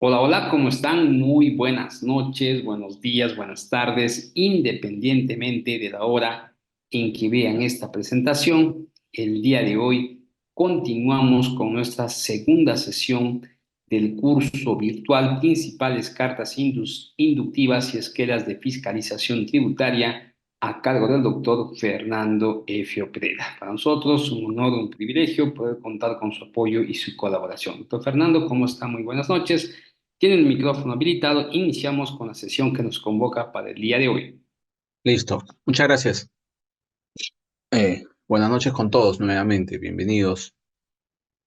Hola, hola, ¿cómo están? Muy buenas noches, buenos días, buenas tardes, independientemente de la hora en que vean esta presentación. El día de hoy continuamos con nuestra segunda sesión del curso virtual Principales Cartas Inductivas y Esquelas de Fiscalización Tributaria a cargo del doctor Fernando F. Opreda. Para nosotros un honor, un privilegio poder contar con su apoyo y su colaboración. Doctor Fernando, ¿cómo está? Muy buenas noches. Tiene el micrófono habilitado. Iniciamos con la sesión que nos convoca para el día de hoy. Listo, muchas gracias. Buenas noches con todos nuevamente. Bienvenidos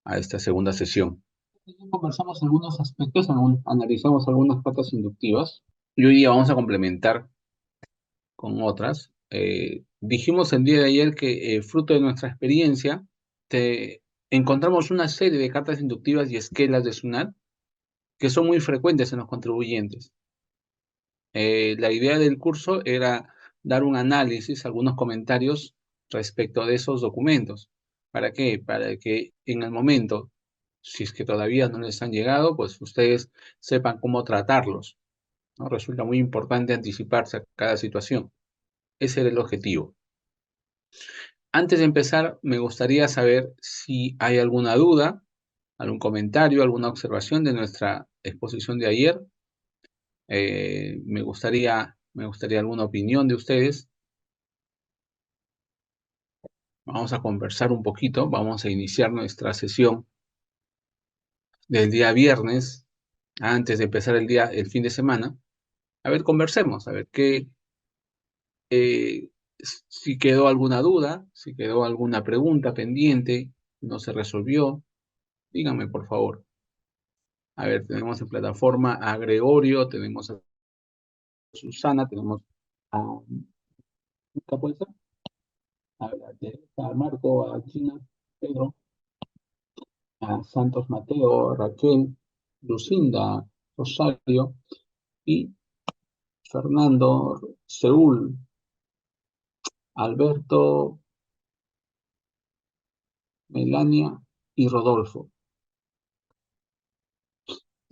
a esta segunda sesión. Conversamos algunos aspectos, analizamos algunas patas inductivas y hoy día vamos a complementar con otras. Dijimos el día de ayer que fruto de nuestra experiencia encontramos una serie de cartas inductivas y esquelas de SUNAT que son muy frecuentes en los contribuyentes. La idea del curso era dar un análisis, algunos comentarios respecto de esos documentos. ¿Para qué? Para que en el momento, si es que todavía no les han llegado, pues ustedes sepan cómo tratarlos, ¿no? Resulta muy importante anticiparse a cada situación. Ese era el objetivo. Antes de empezar, me gustaría saber si hay alguna duda, algún comentario, alguna observación de nuestra exposición de ayer. Me gustaría alguna opinión de ustedes. Vamos a conversar un poquito, vamos a iniciar nuestra sesión del día viernes, antes de empezar el fin de semana. A ver, conversemos, a ver eh, si quedó alguna duda, si quedó alguna pregunta pendiente, no se resolvió, díganme por favor. A ver, tenemos en plataforma a Gregorio, tenemos a Susana, tenemos a, ¿qué puede ser? A ver, a Marco, a Gina, Pedro, a Santos Mateo, Raquel, Lucinda, Rosario y Fernando, Seúl, Alberto, Melania y Rodolfo.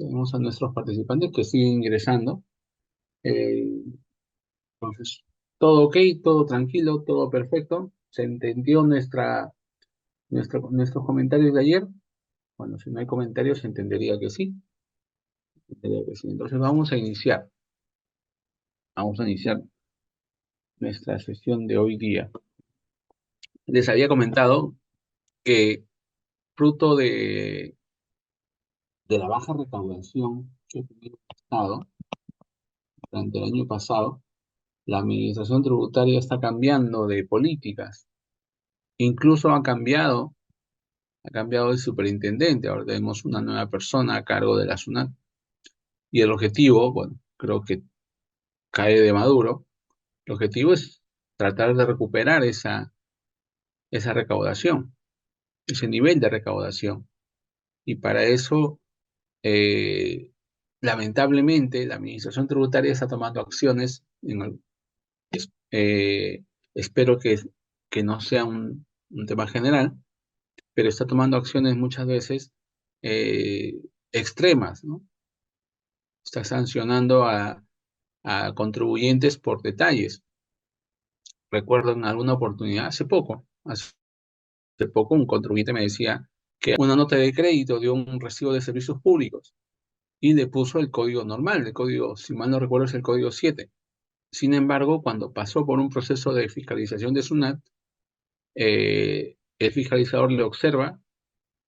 Tenemos a nuestros participantes que siguen ingresando. Eh, entonces, todo ok, todo tranquilo, todo perfecto. ¿Se entendió nuestros comentarios de ayer? Bueno, si no hay comentarios, se entendería que sí. Entendería que sí. Entonces vamos a iniciar. Vamos a iniciar nuestra sesión de hoy día. Les había comentado que fruto de la baja recaudación que tuvimos en el Estado durante el año pasado, la administración tributaria está cambiando de políticas. Incluso ha cambiado de superintendente. Ahora tenemos una nueva persona a cargo de la SUNAT. Y el objetivo, bueno, creo que cae de maduro. El objetivo es tratar de recuperar esa recaudación, ese nivel de recaudación. Y para eso, eh, lamentablemente, la administración tributaria está tomando acciones eh, espero que no sea un tema general, pero está tomando acciones muchas veces eh, extremas, ¿no? Está sancionando a contribuyentes por detalles. Recuerdo en alguna oportunidad, hace poco un contribuyente me decía que una nota de crédito de un recibo de servicios públicos y le puso el código normal, el código, si mal no recuerdo, es el código 7. Sin embargo, cuando pasó por un proceso de fiscalización de SUNAT, el fiscalizador le observa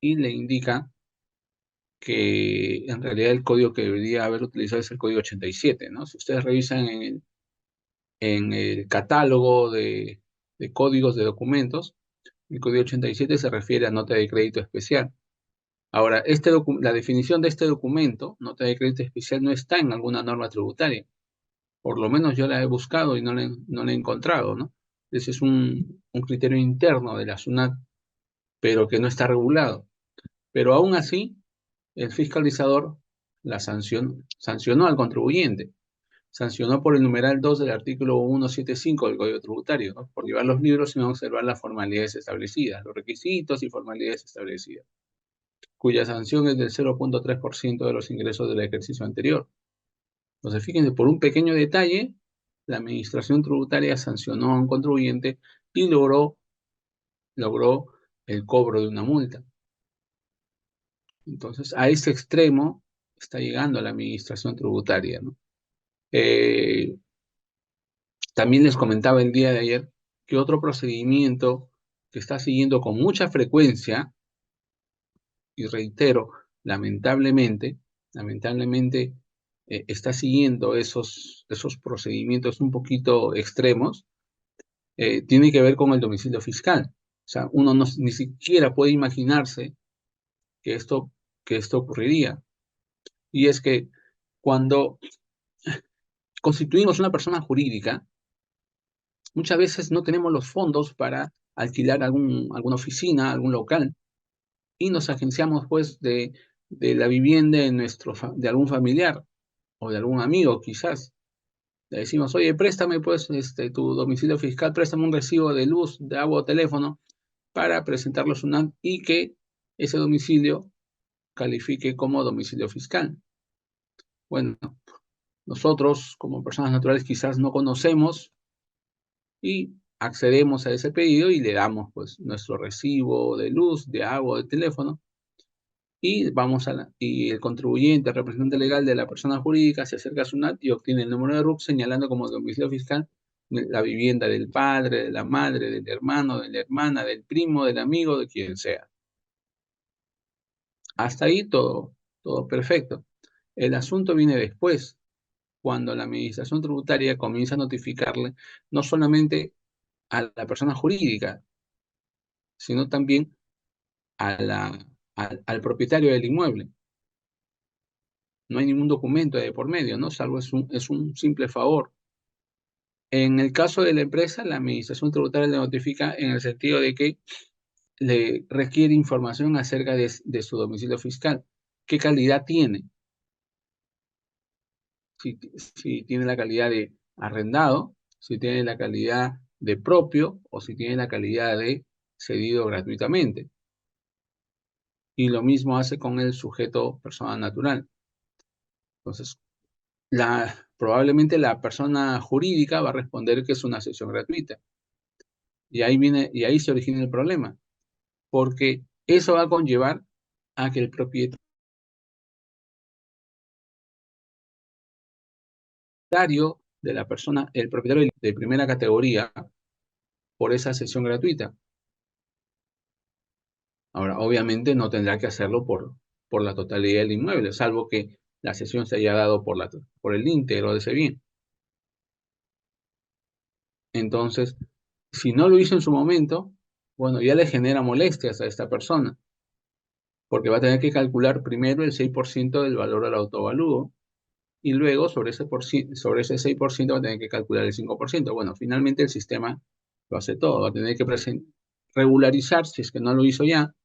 y le indica que en realidad el código que debería haber utilizado es el código 87, ¿no? Si ustedes revisan en el catálogo de códigos de documentos, el código 87 se refiere a nota de crédito especial. Ahora, la definición de este documento, nota de crédito especial, no está en alguna norma tributaria. Por lo menos yo la he buscado y no la he encontrado, ¿no? Ese es un criterio interno de la SUNAT, pero que no está regulado. Pero aún así, el fiscalizador sancionó al contribuyente, sancionó por el numeral 2 del artículo 175 del Código Tributario, ¿no? Por llevar los libros sin observar las formalidades establecidas, los requisitos y formalidades establecidas. cuya sanción es del 0,3% de los ingresos del ejercicio anterior. Entonces, fíjense, por un pequeño detalle, la administración tributaria sancionó a un contribuyente y logró el cobro de una multa. Entonces, a ese extremo está llegando la administración tributaria, ¿no? También les comentaba el día de ayer que otro procedimiento que está siguiendo con mucha frecuencia, y reitero, lamentablemente, está siguiendo esos procedimientos un poquito extremos, tiene que ver con el domicilio fiscal. O sea, uno ni siquiera puede imaginarse que esto ocurriría. Y es que cuando constituimos una persona jurídica, muchas veces no tenemos los fondos para alquilar alguna oficina, algún local, y nos agenciamos pues de la vivienda de algún familiar o de algún amigo quizás. Le decimos, oye, préstame pues tu domicilio fiscal, préstame un recibo de luz, de agua o teléfono para presentarlo a SUNAT y que ese domicilio califique como domicilio fiscal. Bueno, nosotros como personas naturales quizás no conocemos y accedemos a ese pedido y le damos pues nuestro recibo de luz, de agua, de teléfono y y el contribuyente, el representante legal de la persona jurídica se acerca a SUNAT y obtiene el número de RUC señalando como domicilio fiscal la vivienda del padre, de la madre, del hermano, de la hermana, del primo, del amigo, de quien sea. Hasta ahí todo perfecto. El asunto viene después, cuando la administración tributaria comienza a notificarle no solamente a la persona jurídica, sino también al propietario del inmueble. No hay ningún documento de por medio, ¿no? Salvo es un simple favor. En el caso de la empresa, la administración tributaria le notifica en el sentido de que le requiere información acerca de su domicilio fiscal. ¿Qué calidad tiene? Si tiene la calidad de arrendado, si tiene la calidad de propio o si tiene la calidad de cedido gratuitamente. Y lo mismo hace con el sujeto persona natural. Entonces, probablemente la persona jurídica va a responder que es una cesión gratuita. Y ahí se origina el problema, porque eso va a conllevar a que el propietario de la persona, el propietario de primera categoría, por esa cesión gratuita. Ahora, obviamente no tendrá que hacerlo por la totalidad del inmueble, salvo que la cesión se haya dado por el íntegro de ese bien. Entonces, si no lo hizo en su momento, bueno, ya le genera molestias a esta persona, porque va a tener que calcular primero el 6% del valor al autoavalúo, y luego sobre ese 6% va a tener que calcular el 5%. Bueno, finalmente el sistema lo hace todo, va a tener que regularizar, si es que no lo hizo ya,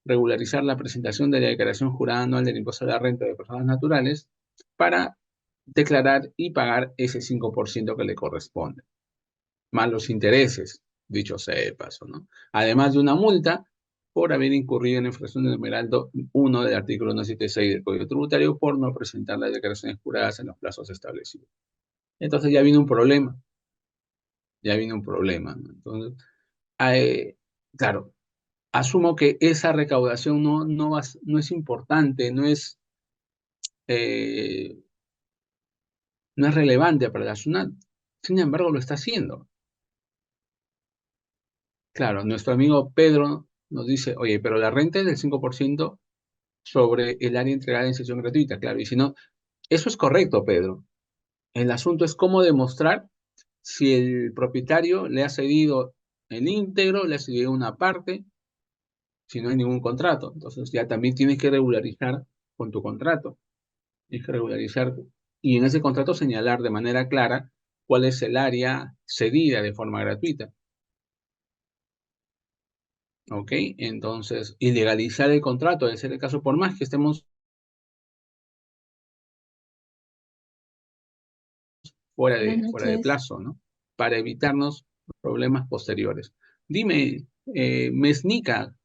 regularizar la presentación de la declaración jurada anual del impuesto a la renta de personas naturales para declarar y pagar ese 5% que le corresponde, más los intereses, dicho sea de paso, ¿no? Además de una multa por haber incurrido en infracción del numeral 1 del artículo 176 del Código Tributario por no presentar las declaraciones juradas en los plazos establecidos. Entonces ya viene un problema, ¿no? Entonces, claro, asumo que esa recaudación no es importante, eh, no es relevante para la SUNAT. Sin embargo, lo está haciendo. Claro, nuestro amigo Pedro nos dice, oye, pero la renta es del 5% sobre el área entregada en sesión gratuita. Claro, y si no, eso es correcto, Pedro. El asunto es cómo demostrar si el propietario le ha cedido el íntegro, le ha cedido una parte, si no hay ningún contrato. Entonces ya también tienes que regularizar con tu contrato. Tienes que regularizar y en ese contrato señalar de manera clara cuál es el área cedida de forma gratuita. ¿Ok? Entonces, y legalizar el contrato, de ser el caso, por más que estemos fuera Buenas de noches. plazo, ¿no? Para evitarnos problemas posteriores. Dime, Mesnica,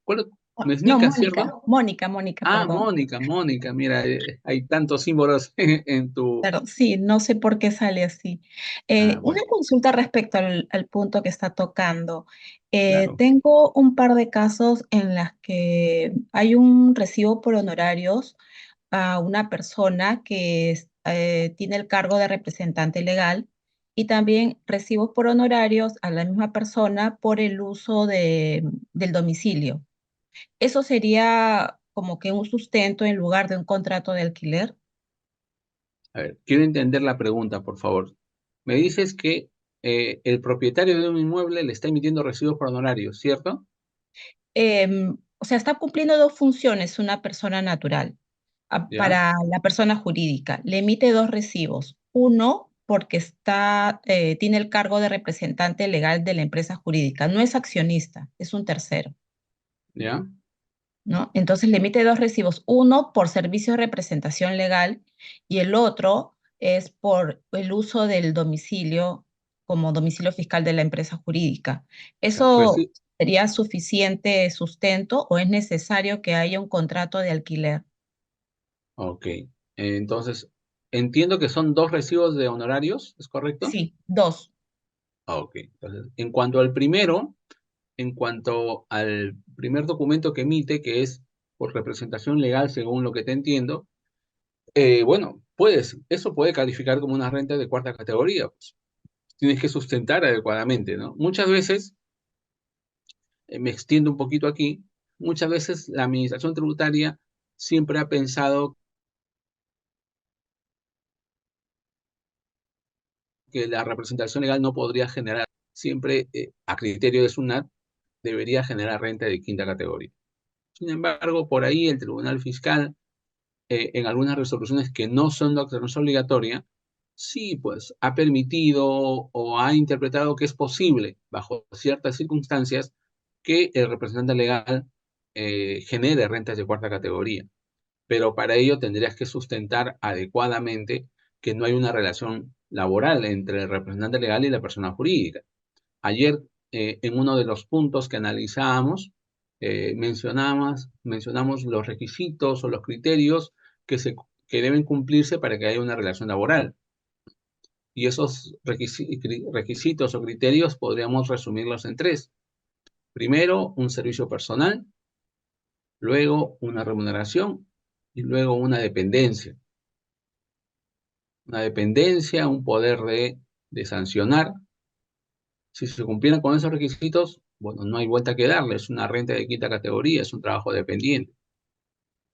No, Mesnica, Mónica, ¿cierto? Mónica, Mónica, Ah, perdón. Mónica, Mónica, mira, hay tantos símbolos en tu... Pero sí, no sé por qué sale así. Ah, Una bueno, consulta respecto al punto que está tocando. claro, Tengo un par de casos en las que hay un recibo por honorarios a una persona que tiene el cargo de representante legal y también recibos por honorarios a la misma persona por el uso del domicilio. ¿Eso sería como que un sustento en lugar de un contrato de alquiler? a ver, quiero entender la pregunta, por favor. Me dices que el propietario de un inmueble le está emitiendo recibos por honorarios, ¿cierto? O sea, está cumpliendo dos funciones una persona natural. ¿Ya? Para la persona jurídica, le emite dos recibos. Uno, porque tiene el cargo de representante legal de la empresa jurídica. No es accionista, es un tercero, ¿Ya? ¿no? Entonces le emite dos recibos. Uno por servicio de representación legal y el otro es por el uso del domicilio como domicilio fiscal de la empresa jurídica. O sea, ¿Eso sería suficiente sustento o es necesario que haya un contrato de alquiler? ok. Entonces, entiendo que son dos recibos de honorarios, ¿es correcto? Sí, dos. Ok. Entonces, en cuanto al primer documento que emite, que es por representación legal, según lo que te entiendo, bueno, eso puede calificar como una renta de cuarta categoría, pues. Tienes que sustentar adecuadamente, ¿no? Muchas veces, me extiendo un poquito aquí, muchas veces la administración tributaria siempre ha pensado que la representación legal no podría generar, siempre a criterio de SUNAT, debería generar renta de quinta categoría. Sin embargo, por ahí el Tribunal Fiscal, en algunas resoluciones que no son de observancia obligatoria, sí, pues ha permitido o ha interpretado que es posible, bajo ciertas circunstancias, que el representante legal genere rentas de cuarta categoría. Pero para ello tendrías que sustentar adecuadamente que no hay una relación laboral entre el representante legal y la persona jurídica. Ayer, en uno de los puntos que analizábamos, mencionamos los requisitos o los criterios que deben cumplirse para que haya una relación laboral. Y esos requisitos o criterios podríamos resumirlos en tres. Primero, un servicio personal, luego una remuneración y luego una dependencia. Una dependencia, un poder de sancionar. Si se cumplieran con esos requisitos, bueno, no hay vuelta que darle, es una renta de quinta categoría, es un trabajo dependiente.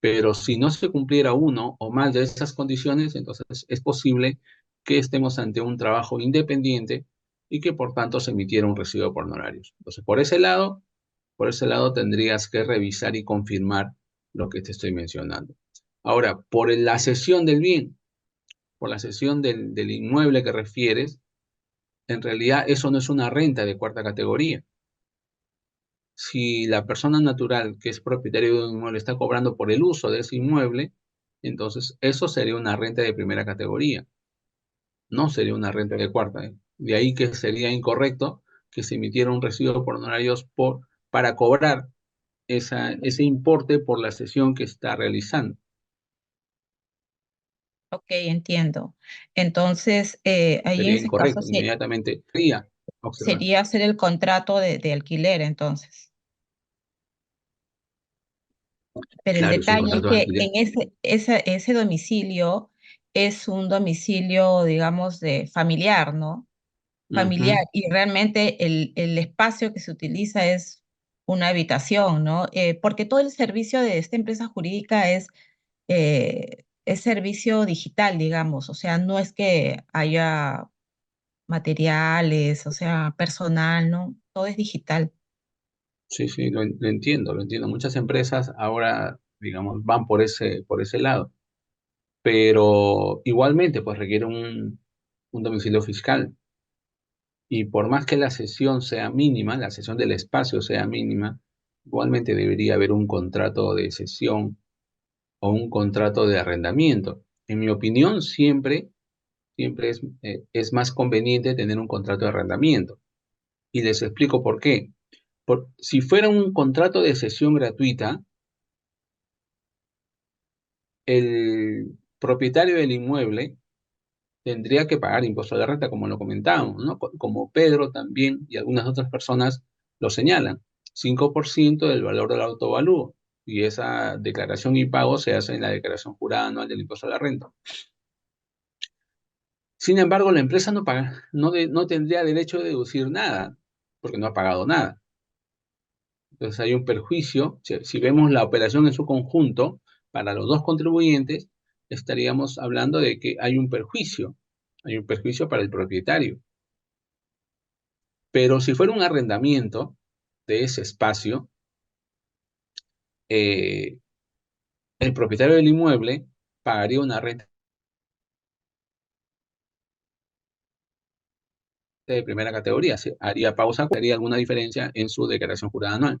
Pero si no se cumpliera uno o más de esas condiciones, entonces es posible que estemos ante un trabajo independiente y que por tanto se emitiera un recibo por honorarios. Entonces, por ese lado tendrías que revisar y confirmar lo que te estoy mencionando. Ahora, por la cesión del bien, por la cesión del inmueble que refieres, en realidad eso no es una renta de cuarta categoría. Si la persona natural que es propietario de un inmueble está cobrando por el uso de ese inmueble, entonces eso sería una renta de primera categoría, no sería una renta de cuarta. De ahí que sería incorrecto que se emitiera un recibo por honorarios para cobrar ese importe por la sesión que está realizando. Ok, entiendo. Entonces, ahí en Sería ese caso incorrecto, inmediatamente sería observar. sería hacer el contrato de alquiler, entonces. Pero el Claro, es un detalle es contrato de que alquiler. en ese domicilio es un domicilio, digamos, de familiar, ¿no? Familiar, Ujú. y realmente el espacio que se utiliza es una habitación, ¿no? Porque todo el servicio de esta empresa jurídica es servicio digital, digamos, o sea, no es que haya materiales, o sea, personal, ¿no? Todo es digital. Sí, sí, lo entiendo, lo entiendo. Muchas empresas ahora, digamos, van por ese lado, pero igualmente, pues requiere un domicilio fiscal. Y por más que la cesión sea mínima, la cesión del espacio sea mínima, igualmente debería haber un contrato de cesión o un contrato de arrendamiento. En mi opinión, siempre es más conveniente tener un contrato de arrendamiento. Y les explico por qué. Si fuera un contrato de cesión gratuita, el propietario del inmueble tendría que pagar impuesto a la renta, como lo comentábamos, ¿no? Como Pedro también y algunas otras personas lo señalan, 5% del valor del autovalúo, y esa declaración y pago se hace en la declaración jurada anual del impuesto a la renta. Sin embargo, la empresa no tendría derecho a deducir nada, porque no ha pagado nada. Entonces hay un perjuicio. Si vemos la operación en su conjunto, para los dos contribuyentes, estaríamos hablando de que hay un perjuicio para el propietario. Pero si fuera un arrendamiento de ese espacio, el propietario del inmueble pagaría una renta de primera categoría, haría pausa, haría alguna diferencia en su declaración jurada anual.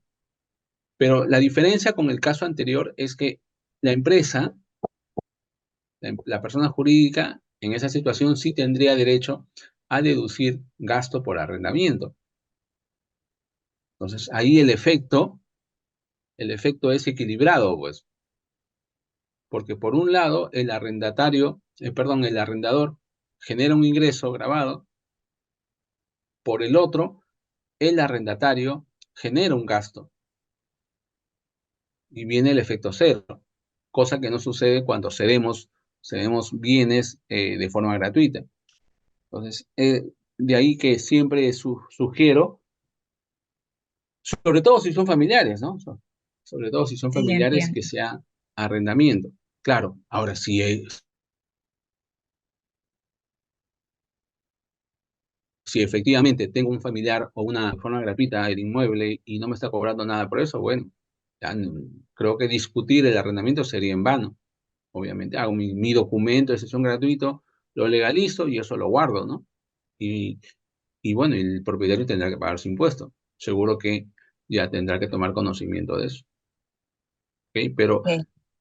Pero la diferencia con el caso anterior es que la empresa, la persona jurídica, en esa situación sí tendría derecho a deducir gasto por arrendamiento. Entonces, ahí el efecto es equilibrado, pues, porque por un lado, el arrendador genera un ingreso grabado, por el otro, el arrendatario genera un gasto y viene el efecto cero, cosa que no sucede cuando cedemos bienes de forma gratuita. Entonces, de ahí que siempre sugiero, sobre todo si son familiares, ¿no? Sobre todo si son Sí, familiares, que entiendo. sea arrendamiento. Claro, ahora si efectivamente tengo un familiar o una forma gratuita el inmueble y no me está cobrando nada por eso, bueno, ya creo que discutir el arrendamiento sería en vano. Obviamente, hago mi documento de sesión gratuito, lo legalizo y eso lo guardo, ¿no? Y bueno, el propietario tendrá que pagar su impuesto. Seguro que ya tendrá que tomar conocimiento de eso. ¿Ok? Pero Ok,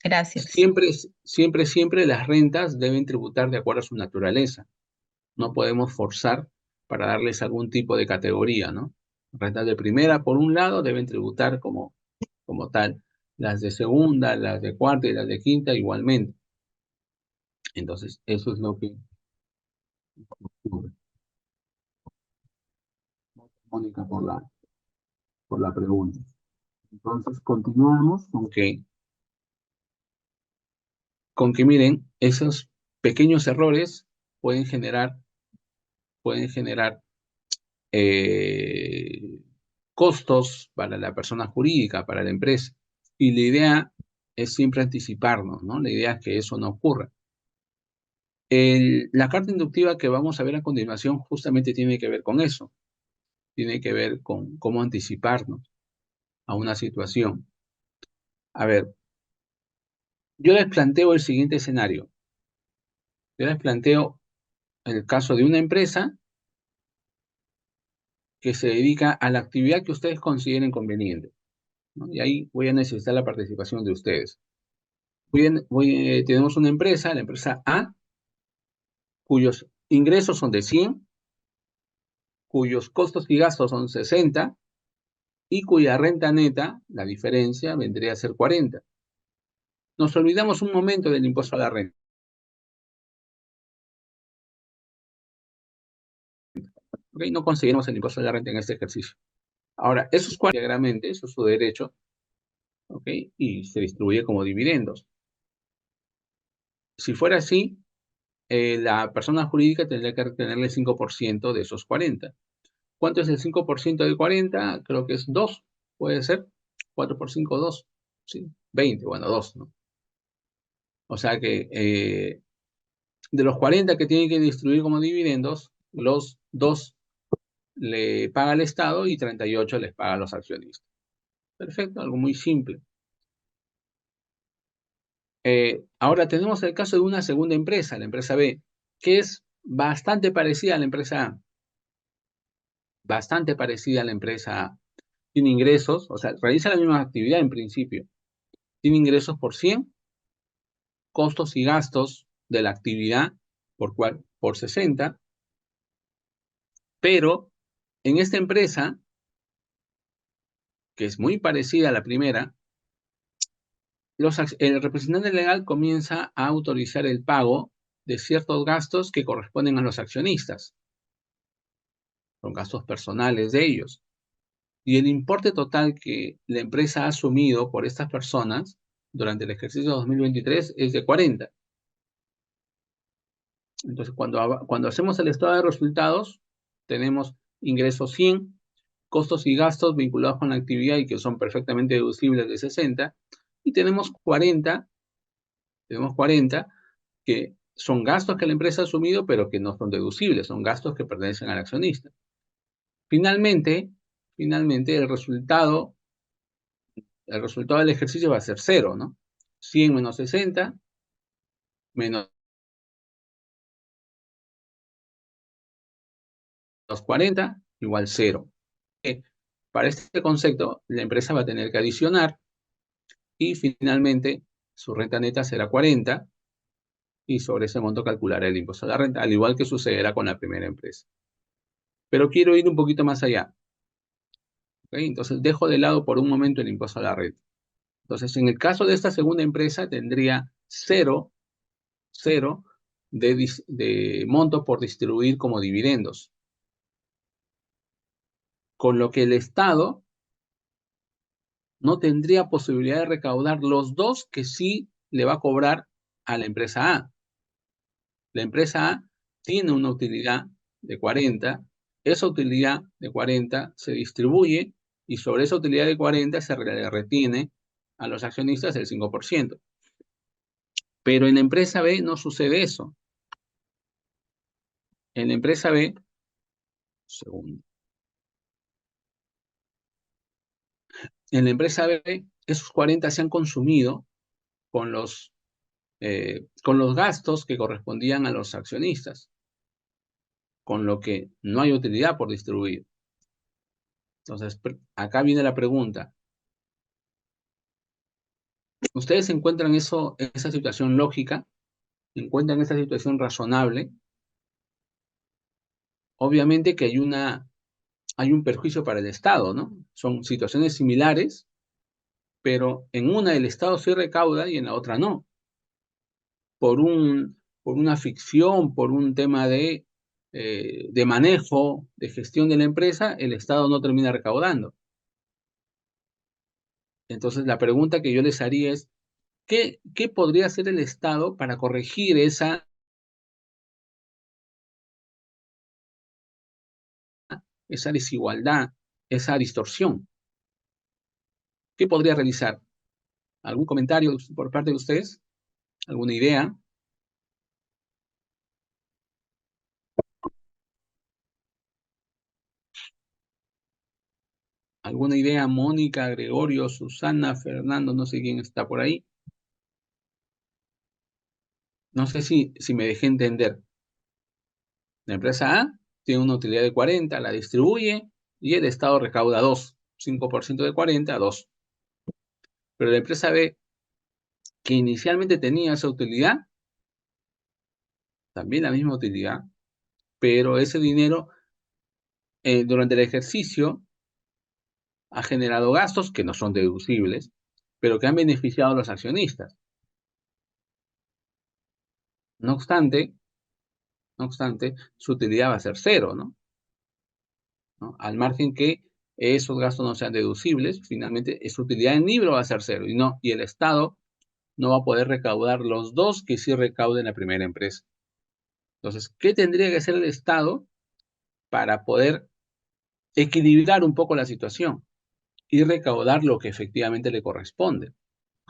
gracias. siempre las rentas deben tributar de acuerdo a su naturaleza. No podemos forzar para darles algún tipo de categoría, ¿no? Rentas de primera, por un lado, deben tributar como tal. Las de segunda, las de cuarta y las de quinta igualmente. Entonces, eso es lo que ocurre. Mónica, por la pregunta. Entonces, continuamos con que miren, esos pequeños errores pueden generar eh, costos para la persona jurídica, para la empresa. Y la idea es siempre anticiparnos, ¿no? La idea es que eso no ocurra. La carta inductiva que vamos a ver a continuación justamente tiene que ver con eso. Tiene que ver con cómo anticiparnos a una situación. A ver, yo les planteo el siguiente escenario. Yo les planteo el caso de una empresa que se dedica a la actividad que ustedes consideren conveniente, ¿no? Y ahí voy a necesitar la participación de ustedes. Tenemos una empresa, la empresa A, cuyos ingresos son de 100, cuyos costos y gastos son 60, y cuya renta neta, la diferencia, vendría a ser 40. Nos olvidamos un momento del impuesto a la renta. ¿Ok? No conseguimos el impuesto a la renta en este ejercicio. Ahora, esos 40, íntegramente, eso es su derecho, ¿ok? Y se distribuye como dividendos. Si fuera así, la persona jurídica tendría que retenerle el 5% de esos 40. ¿Cuánto es el 5% de 40? Creo que es 2, puede ser. 4 por 5, 2. Sí, 20, bueno, 2, ¿no? O sea que de los 40 que tienen que distribuir como dividendos, los 2 le paga el Estado y 38 les paga a los accionistas. Perfecto, algo muy simple. Ahora tenemos el caso de una segunda empresa, la empresa B, que es bastante parecida a la empresa A. Bastante parecida a la empresa A. Tiene ingresos, o sea, realiza la misma actividad en principio. Tiene ingresos por 100, costos y gastos de la actividad por 60, pero en esta empresa que es muy parecida a la primera, el representante legal comienza a autorizar el pago de ciertos gastos que corresponden a los accionistas. Son gastos personales de ellos. Y el importe total que la empresa ha asumido por estas personas durante el ejercicio 2023 es de 40. Entonces, cuando hacemos el estado de resultados, tenemos ingresos 100, costos y gastos vinculados con la actividad y que son perfectamente deducibles de 60, y tenemos 40 que son gastos que la empresa ha asumido, pero que no son deducibles, son gastos que pertenecen al accionista. Finalmente, el resultado del ejercicio va a ser 0, ¿no? 100 menos 60 menos 40 igual 0. Para este concepto, la empresa va a tener que adicionar y finalmente su renta neta será 40 y sobre ese monto calculará el impuesto a la renta, al igual que sucederá con la primera empresa. Pero quiero ir un poquito más allá. ¿Okay? Entonces dejo de lado por un momento el impuesto a la renta. Entonces, en el caso de esta segunda empresa, tendría 0 de monto por distribuir como dividendos. Con lo que el Estado no tendría posibilidad de recaudar los dos que sí le va a cobrar a la empresa A. La empresa A tiene una utilidad de 40, esa utilidad de 40 se distribuye y sobre esa utilidad de 40 se le retiene a los accionistas el 5%. Pero en la empresa B no sucede eso. En la empresa B, en la empresa B, esos 40 se han consumido con los gastos que correspondían a los accionistas, con lo que no hay utilidad por distribuir. Entonces, acá viene la pregunta. ¿Ustedes encuentran esa situación lógica? ¿Encuentran esa situación razonable? Obviamente que hay un perjuicio para el Estado, ¿no? Son situaciones similares, pero en una el Estado sí recauda y en la otra no. Por una ficción, por un tema de manejo, de gestión de la empresa, el Estado no termina recaudando. Entonces, la pregunta que yo les haría es, ¿qué podría hacer el Estado para corregir esa desigualdad, esa distorsión? ¿Qué podría realizar? ¿Algún comentario por parte de ustedes? ¿Alguna idea? ¿Alguna idea, Mónica, Gregorio, Susana, Fernando? No sé quién está por ahí. No sé si me dejé entender. La empresa A tiene una utilidad de 40, la distribuye y el Estado recauda 2, 5% de 40, 2. Pero la empresa B, que inicialmente tenía esa utilidad, también la misma utilidad, pero ese dinero durante el ejercicio ha generado gastos que no son deducibles, pero que han beneficiado a los accionistas. No obstante, su utilidad va a ser 0, ¿no? Al margen que esos gastos no sean deducibles, finalmente su utilidad en libro va a ser 0 y el Estado no va a poder recaudar los dos que sí recauden la primera empresa. Entonces, ¿qué tendría que hacer el Estado para poder equilibrar un poco la situación y recaudar lo que efectivamente le corresponde?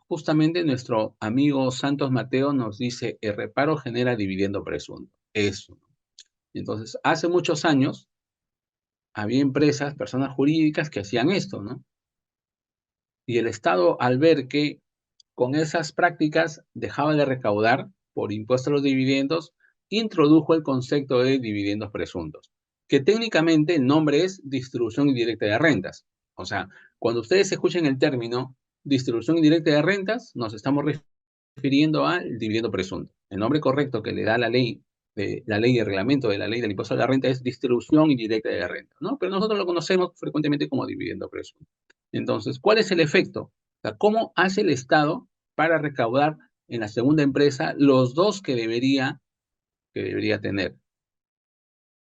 Justamente nuestro amigo Santos Mateo nos dice, el reparo genera dividendo presunto. Eso. Entonces, hace muchos años había empresas, personas jurídicas que hacían esto, ¿no? Y el Estado, al ver que con esas prácticas dejaba de recaudar por impuesto a los dividendos, introdujo el concepto de dividendos presuntos, que técnicamente el nombre es distribución indirecta de rentas. O sea, cuando ustedes escuchen el término distribución indirecta de rentas, nos estamos refiriendo al dividendo presunto. El nombre correcto que le da la ley de la ley de reglamento de la ley del impuesto a la renta es distribución indirecta de la renta, ¿no? Pero nosotros lo conocemos frecuentemente como dividendo presunto. Entonces, ¿cuál es el efecto? O sea, ¿cómo hace el Estado para recaudar en la segunda empresa los dos que debería tener?